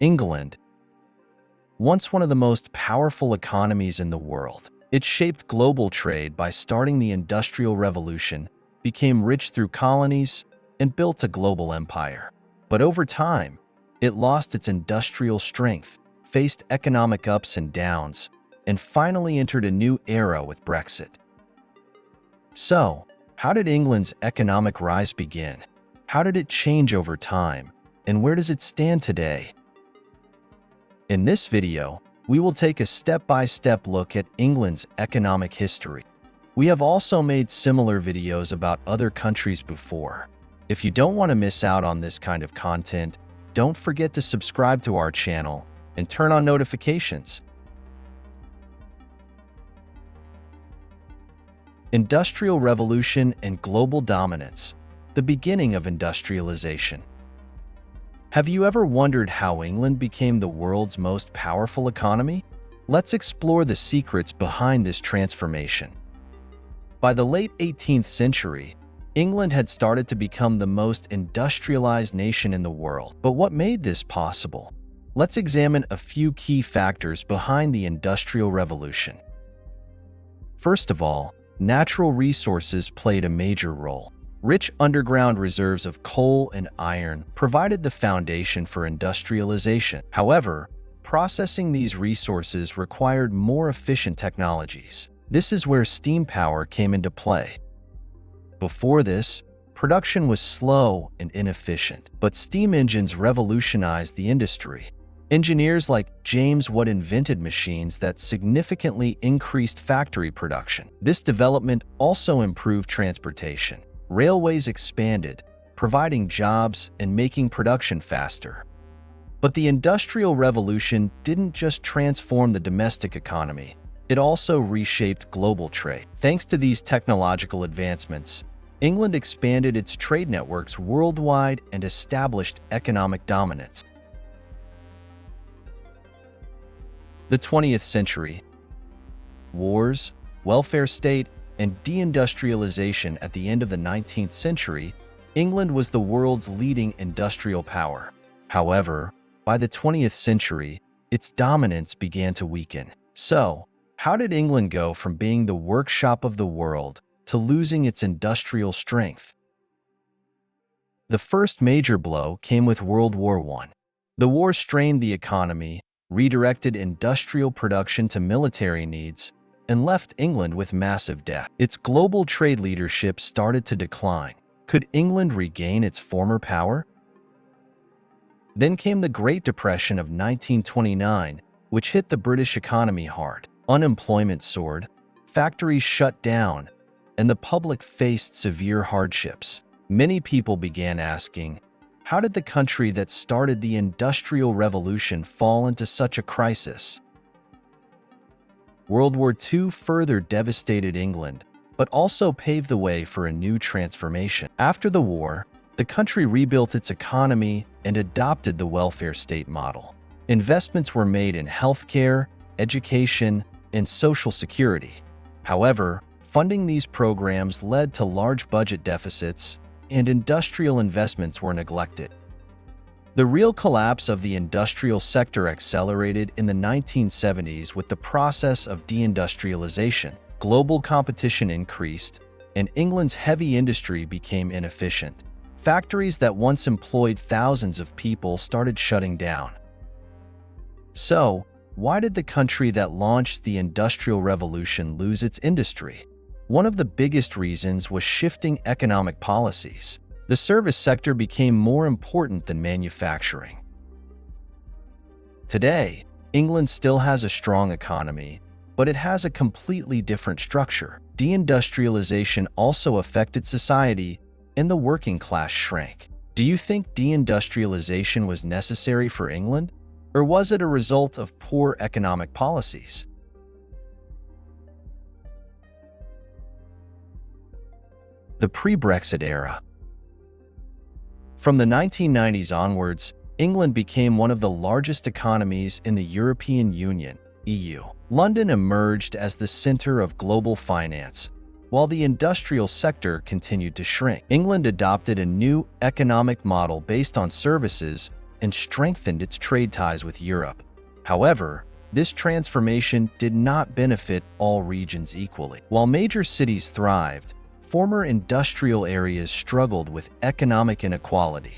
England, once one of the most powerful economies in the world, it shaped global trade by starting the Industrial Revolution, became rich through colonies, and built a global empire. But over time, it lost its industrial strength, faced economic ups and downs, and finally entered a new era with Brexit. So, how did England's economic rise begin? How did it change over time? And where does it stand today? In this video, we will take a step-by-step look at England's economic history. We have also made similar videos about other countries before. If you don't want to miss out on this kind of content, don't forget to subscribe to our channel and turn on notifications. Industrial Revolution and Global Dominance, the beginning of industrialization. Have you ever wondered how England became the world's most powerful economy? Let's explore the secrets behind this transformation. By the late 18th century, England had started to become the most industrialized nation in the world. But what made this possible? Let's examine a few key factors behind the Industrial Revolution. First of all, natural resources played a major role. Rich underground reserves of coal and iron provided the foundation for industrialization. However, processing these resources required more efficient technologies. This is where steam power came into play. Before this, production was slow and inefficient, but steam engines revolutionized the industry. Engineers like James Watt invented machines that significantly increased factory production. This development also improved transportation. Railways expanded, providing jobs and making production faster. But the Industrial Revolution didn't just transform the domestic economy, it also reshaped global trade. Thanks to these technological advancements, England expanded its trade networks worldwide and established economic dominance. The 20th century. Wars, welfare state, and deindustrialization. At the end of the 19th century, England was the world's leading industrial power. However, by the 20th century, its dominance began to weaken. So, how did England go from being the workshop of the world to losing its industrial strength? The first major blow came with World War I. The war strained the economy, redirected industrial production to military needs, and left England with massive debt. Its global trade leadership started to decline. Could England regain its former power? Then came the Great Depression of 1929, which hit the British economy hard. Unemployment soared, factories shut down, and the public faced severe hardships. Many people began asking, how did the country that started the Industrial Revolution fall into such a crisis? World War II further devastated England, but also paved the way for a new transformation. After the war, the country rebuilt its economy and adopted the welfare state model. Investments were made in healthcare, education, and social security. However, funding these programs led to large budget deficits, and industrial investments were neglected. The real collapse of the industrial sector accelerated in the 1970s with the process of deindustrialization. Global competition increased, and England's heavy industry became inefficient. Factories that once employed thousands of people started shutting down. So, why did the country that launched the Industrial Revolution lose its industry? One of the biggest reasons was shifting economic policies. The service sector became more important than manufacturing. Today, England still has a strong economy, but it has a completely different structure. Deindustrialization also affected society, and the working class shrank. Do you think deindustrialization was necessary for England, or was it a result of poor economic policies? The pre-Brexit era. From the 1990s onwards, England became one of the largest economies in the European Union, EU. London emerged as the center of global finance, while the industrial sector continued to shrink. England adopted a new economic model based on services and strengthened its trade ties with Europe. However, this transformation did not benefit all regions equally. While major cities thrived, former industrial areas struggled with economic inequality.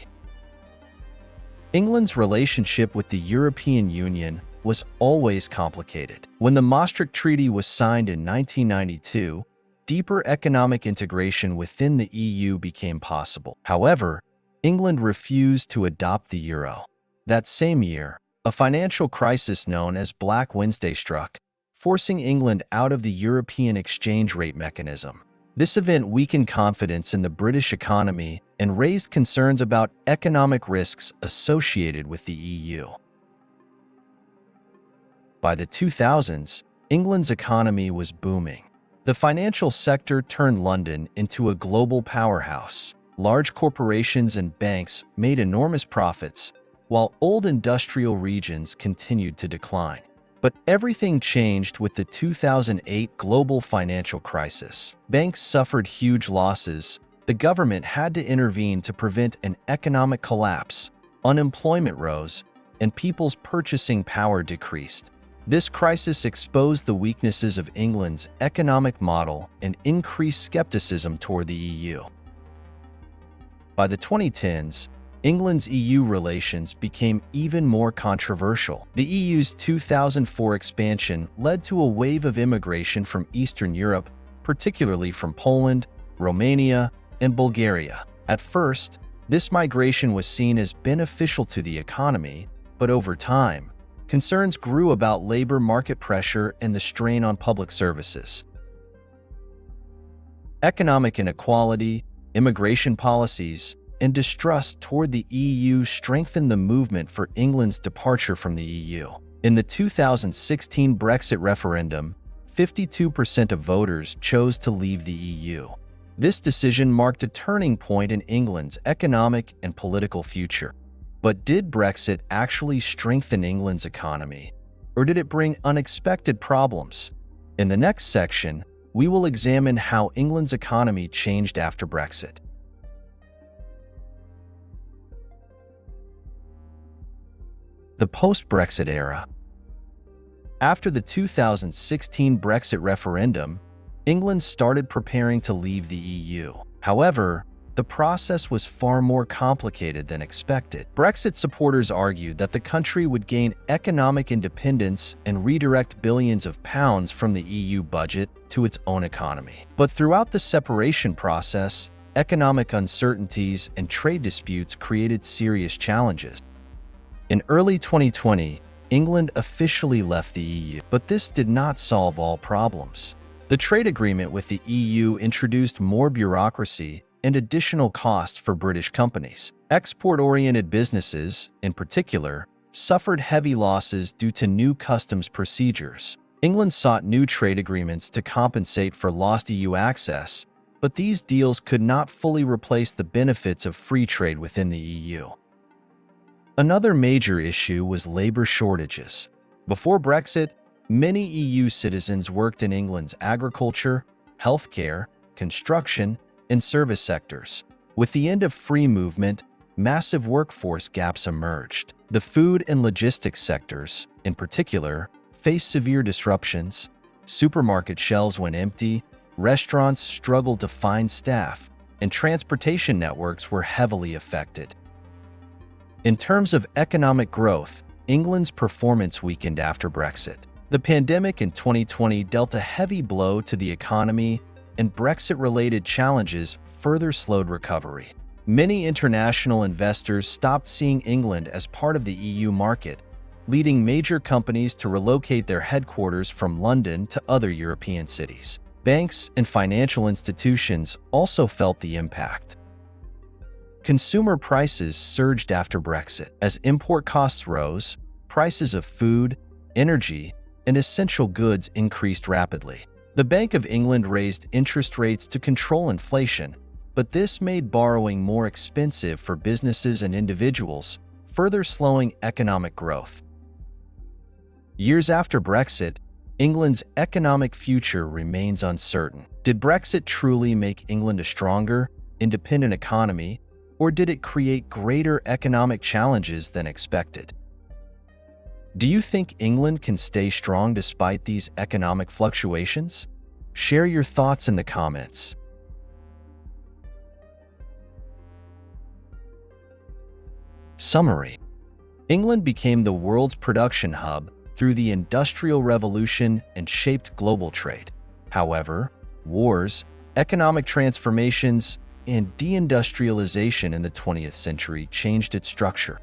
England's relationship with the European Union was always complicated. When the Maastricht Treaty was signed in 1992, deeper economic integration within the EU became possible. However, England refused to adopt the euro. That same year, a financial crisis known as Black Wednesday struck, forcing England out of the European exchange rate mechanism. This event weakened confidence in the British economy and raised concerns about economic risks associated with the EU. By the 2000s, England's economy was booming. The financial sector turned London into a global powerhouse. Large corporations and banks made enormous profits, while old industrial regions continued to decline. But everything changed with the 2008 global financial crisis. Banks suffered huge losses. The government had to intervene to prevent an economic collapse. Unemployment rose, and people's purchasing power decreased. This crisis exposed the weaknesses of England's economic model and increased skepticism toward the EU. By the 2010s, England's EU relations became even more controversial. The EU's 2004 expansion led to a wave of immigration from Eastern Europe, particularly from Poland, Romania, and Bulgaria. At first, this migration was seen as beneficial to the economy, but over time, concerns grew about labor market pressure and the strain on public services. Economic inequality, immigration policies, and distrust toward the EU strengthened the movement for England's departure from the EU. In the 2016 Brexit referendum, 52% of voters chose to leave the EU. This decision marked a turning point in England's economic and political future. But did Brexit actually strengthen England's economy, or did it bring unexpected problems? In the next section, we will examine how England's economy changed after Brexit. The post-Brexit era. After the 2016 Brexit referendum, England started preparing to leave the EU. However, the process was far more complicated than expected. Brexit supporters argued that the country would gain economic independence and redirect billions of pounds from the EU budget to its own economy. But throughout the separation process, economic uncertainties and trade disputes created serious challenges. In early 2020, England officially left the EU, but this did not solve all problems. The trade agreement with the EU introduced more bureaucracy and additional costs for British companies. Export-oriented businesses, in particular, suffered heavy losses due to new customs procedures. England sought new trade agreements to compensate for lost EU access, but these deals could not fully replace the benefits of free trade within the EU. Another major issue was labor shortages. Before Brexit, many EU citizens worked in England's agriculture, healthcare, construction, and service sectors. With the end of free movement, massive workforce gaps emerged. The food and logistics sectors, in particular, faced severe disruptions. Supermarket shelves went empty, restaurants struggled to find staff, and transportation networks were heavily affected. In terms of economic growth, England's performance weakened after Brexit. The pandemic in 2020 dealt a heavy blow to the economy, and Brexit-related challenges further slowed recovery. Many international investors stopped seeing England as part of the EU market, leading major companies to relocate their headquarters from London to other European cities. Banks and financial institutions also felt the impact. Consumer prices surged after Brexit. As import costs rose, prices of food, energy, and essential goods increased rapidly. The Bank of England raised interest rates to control inflation, but this made borrowing more expensive for businesses and individuals, further slowing economic growth. Years after Brexit, England's economic future remains uncertain. Did Brexit truly make England a stronger, independent economy, or did it create greater economic challenges than expected? Do you think England can stay strong despite these economic fluctuations? Share your thoughts in the comments. Summary: England became the world's production hub through the Industrial Revolution and shaped global trade. However, wars, economic transformations, and deindustrialization in the 20th century changed its structure.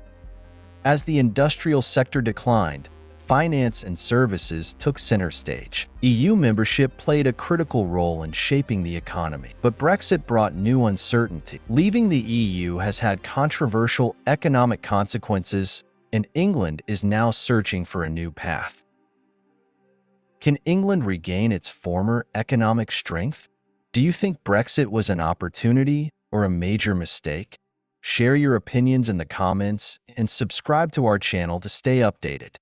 As the industrial sector declined, finance and services took center stage. EU membership played a critical role in shaping the economy, but Brexit brought new uncertainty. Leaving the EU has had controversial economic consequences, and England is now searching for a new path. Can England regain its former economic strength? Do you think Brexit was an opportunity or a major mistake? Share your opinions in the comments and subscribe to our channel to stay updated.